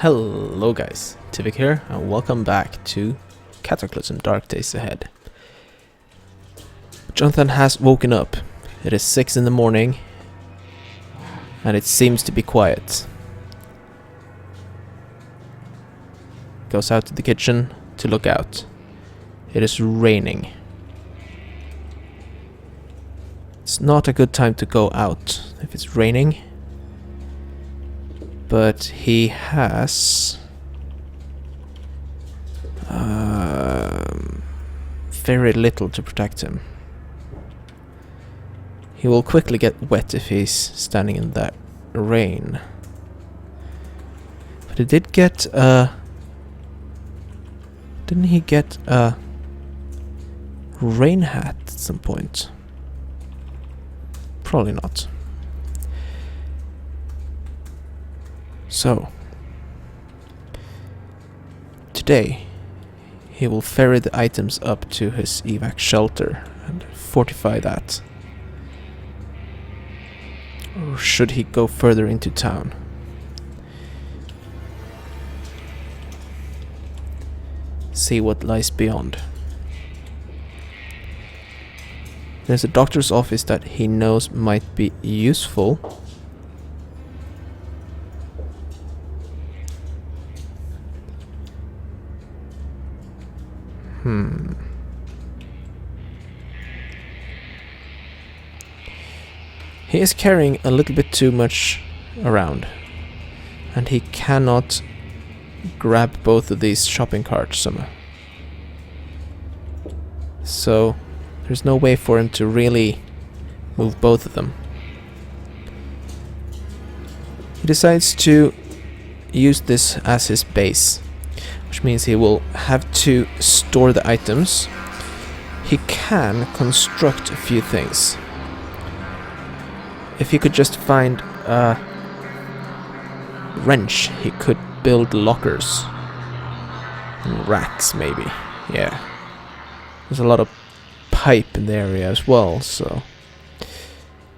Hello guys, Tivik here, and welcome back to Cataclysm Dark Days Ahead. Jonathan has woken up. It is 6 in the morning, and it seems to be quiet. Goes out to the kitchen to look out. It is raining. It's not a good time to go out if it's raining. But he has very little to protect him. He will quickly get wet if he's standing in that rain. But he did get didn't he get a rain hat at some point? Probably not. So, today he will ferry the items up to his evac shelter and fortify that. Or should he go further into town? See what lies beyond. There's a doctor's office that he knows might be useful. He is carrying a little bit too much around, and he cannot grab both of these shopping carts somehow. So there's no way for him to really move both of them. He decides to use this as his base, which means he will have to store the items. He can construct a few things. If he could just find a wrench, he could build lockers and racks, maybe. Yeah, there's a lot of pipe in the area as well, so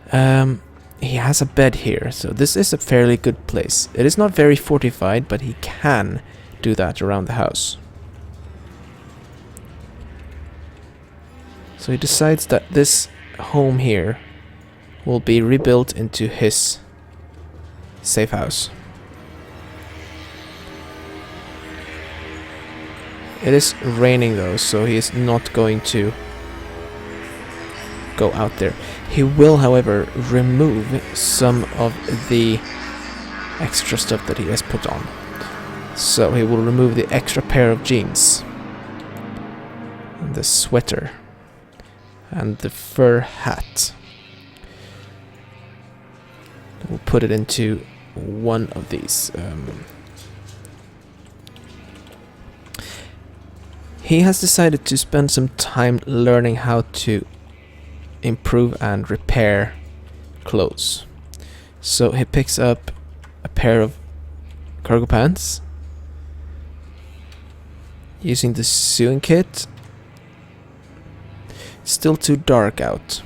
he has a bed here, so this is a fairly good place. It is not very fortified, but he can do that around the house. So he decides that this home here will be rebuilt into his safe house. It is raining though, so he is not going to go out there. He will, however, remove some of the extra stuff that he has put on. So he will remove the extra pair of jeans, and the sweater, and the fur hat. We'll put it into one of these. He has decided to spend some time learning how to improve and repair clothes. So he picks up a pair of cargo pants using the sewing kit. Still too dark out.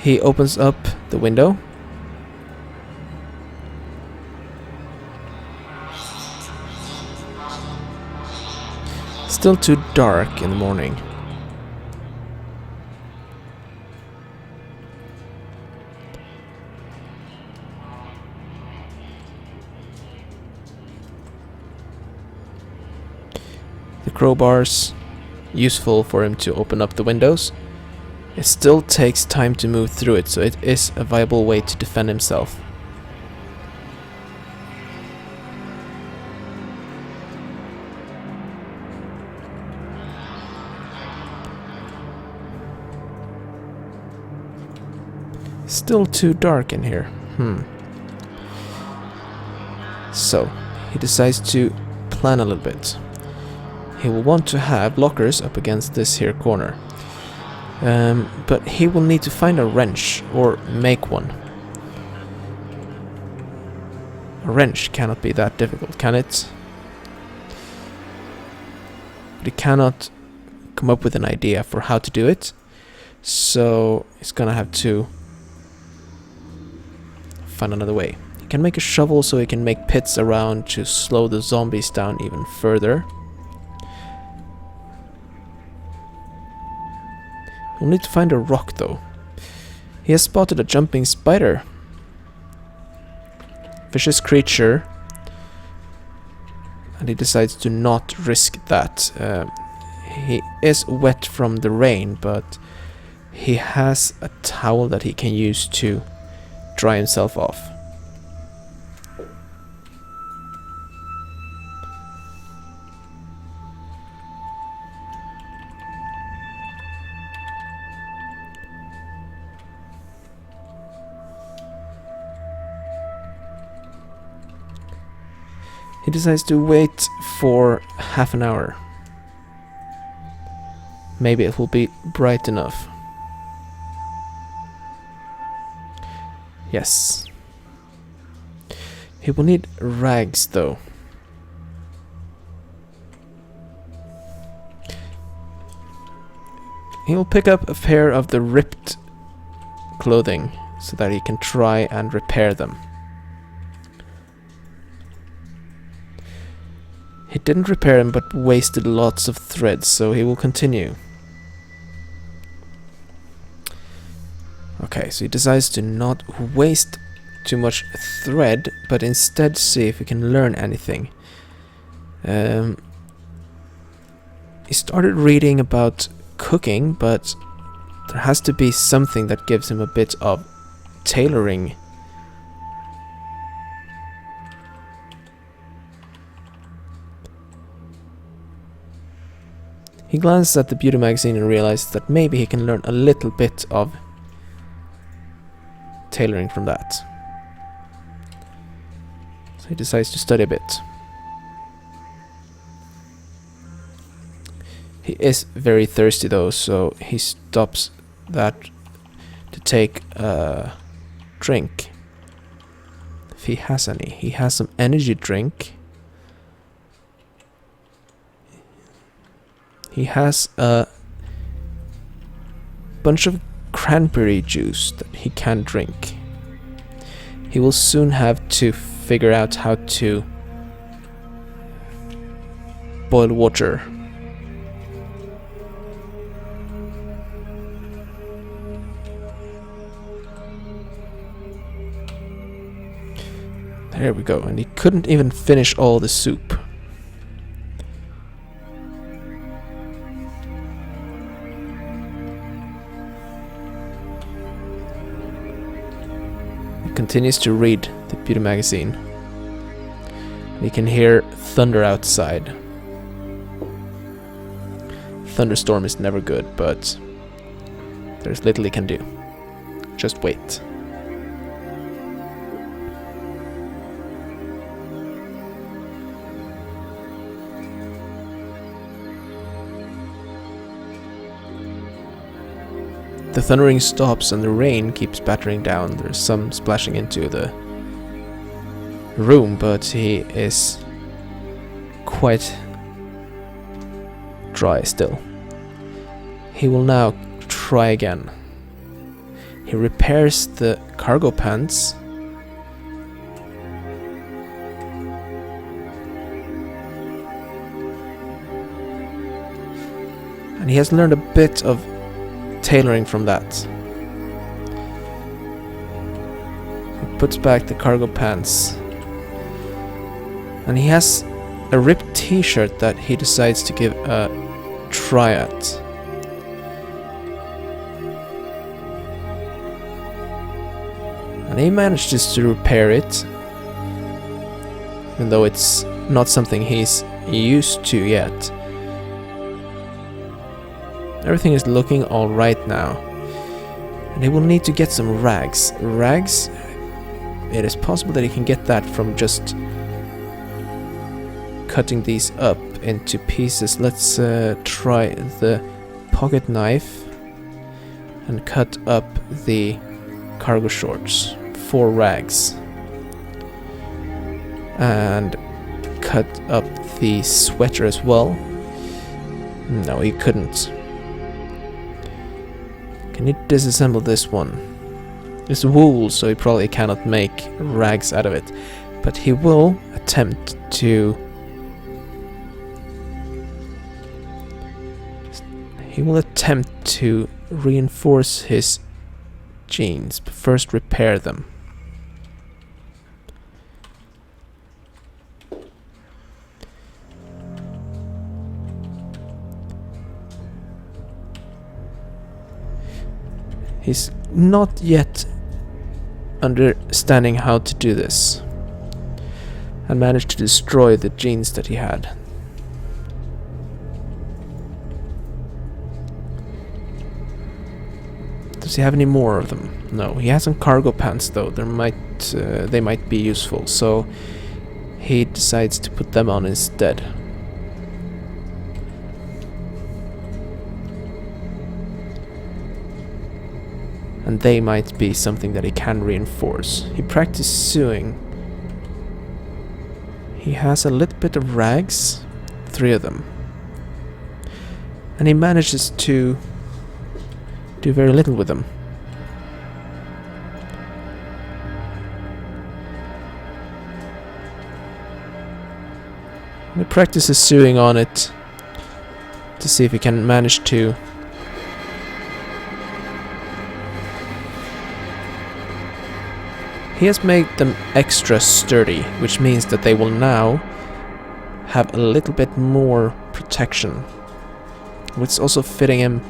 He opens up the window. Still too dark in the morning. The crowbars, useful for him to open up the windows. It still takes time to move through it, so it is a viable way to defend himself. Still too dark in here. So, he decides to plan a little bit. He will want to have lockers up against this here corner. But he will need to find a wrench or make one. A wrench cannot be that difficult, can it? But he cannot come up with an idea for how to do it. So he's gonna have to find another way. can make a shovel so he can make pits around to slow the zombies down even further. We'll need to find a rock though. He has spotted a jumping spider. Vicious creature. And he decides to not risk that. He is wet from the rain, but he has a towel that he can use to dry himself off. He decides to wait for half an hour. Maybe it will be bright enough. Yes. He will need rags though. He will pick up a pair of the ripped clothing so that he can try and repair them. He didn't repair them but wasted lots of threads, so he will continue. Okay, so he decides to not waste too much thread, but instead see if he can learn anything. He started reading about cooking, but there has to be something that gives him a bit of tailoring. He glanced at the beauty magazine and realized that maybe he can learn a little bit of tailoring from that. So he decides to study a bit. He is very thirsty though, so he stops that to take a drink. If he has any. He has some energy drink. He has a bunch of cranberry juice that he can drink. He will soon have to figure out how to boil water. There we go, and he couldn't even finish all the soup. Continues to read the beauty magazine. We can hear thunder outside. Thunderstorm is never good, but there's little he can do. Just wait. The thundering stops and the rain keeps battering down. There's some splashing into the room, but he is quite dry still. He will now try again. He repairs the cargo pants. And he has learned a bit of tailoring from that. He puts back the cargo pants. And he has a ripped t-shirt that he decides to give a try at. And he manages to repair it, even though it's not something he's used to yet. Everything is looking alright now. And he will need to get some rags. Rags? It is possible that he can get that from just cutting these up into pieces. Let's try the pocket knife and cut up the cargo shorts. 4 rags. And cut up the sweater as well. No, he couldn't. Can you disassemble this one? It's wool, so he probably cannot make rags out of it. But he will attempt to... reinforce his jeans, but first repair them. He's not yet understanding how to do this, and managed to destroy the jeans that he had. Does he have any more of them? No, he has some cargo pants though. They might be useful, so he decides to put them on instead. And they might be something that he can reinforce. He practiced sewing. He has a little bit of rags, 3 of them. And he manages to do very little with them. He practices sewing on it to see if he can manage to He has made them extra sturdy, which means that they will now have a little bit more protection, which is also fitting him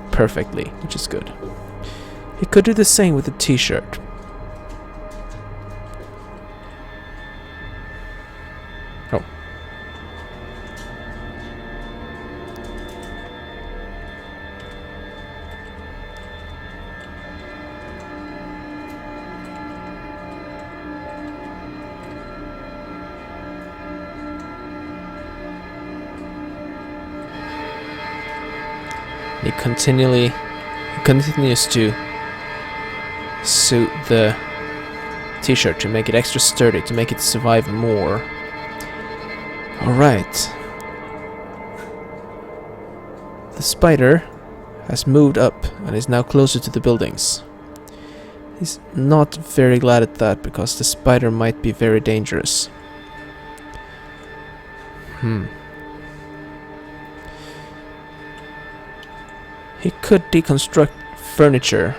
perfectly, which is good. He could do the same with the t-shirt. Oh. He continues to suit the t-shirt to make it extra sturdy, to make it survive more. Alright. The spider has moved up and is now closer to the buildings. He's not very glad at that, because the spider might be very dangerous. He could deconstruct furniture.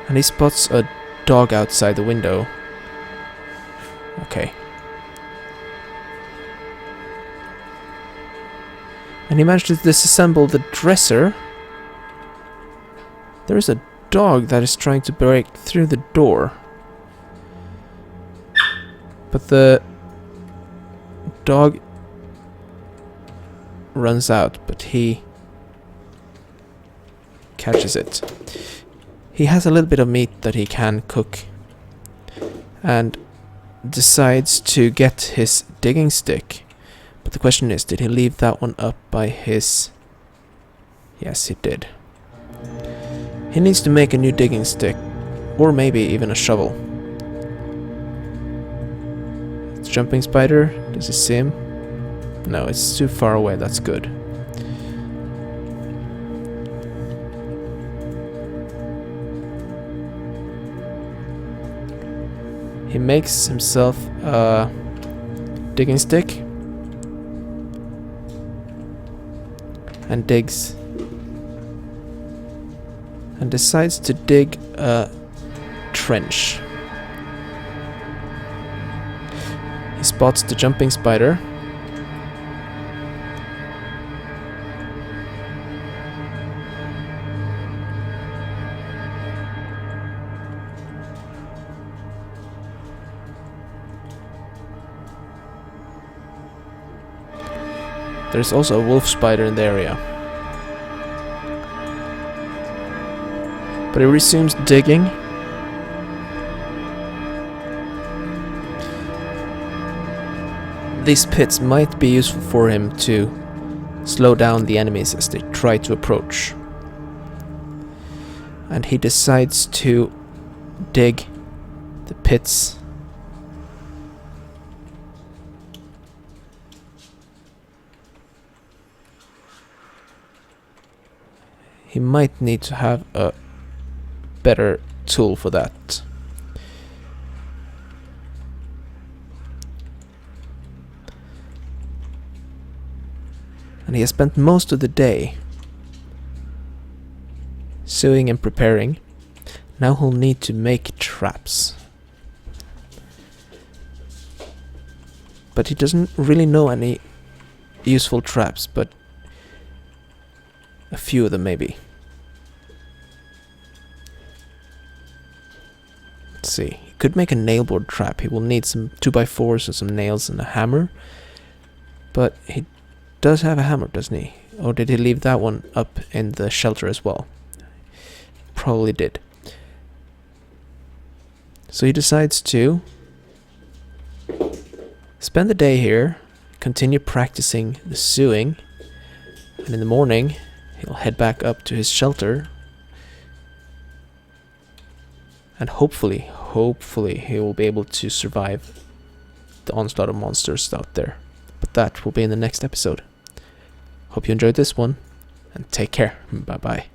And he spots a dog outside the window. Okay. And he managed to disassemble the dresser. There is a dog that is trying to break through the door. But the dog runs out, but he catches it. He has a little bit of meat that he can cook, and decides to get his digging stick. But the question is, did he leave that one up by his... Yes, he did. He needs to make a new digging stick, or maybe even a shovel. It's jumping spider. Does he see him? No, it's too far away. That's good. He makes himself a digging stick and digs, and decides to dig a trench. He spots the jumping spider. There's also a wolf spider in the area. But he resumes digging. These pits might be useful for him to slow down the enemies as they try to approach. And he decides to dig the pits . He might need to have a better tool for that. And he has spent most of the day sewing and preparing. Now he'll need to make traps. But he doesn't really know any useful traps, but a few of them maybe. Let's see. He could make a nailboard trap. He will need some 2x4s and some nails and a hammer. But he does have a hammer, doesn't he? Or did he leave that one up in the shelter as well? Probably did. So he decides to spend the day here, continue practicing the sewing, and in the morning he'll head back up to his shelter, and hopefully he will be able to survive the onslaught of monsters out there. But that will be in the next episode. Hope you enjoyed this one, and take care. Bye bye.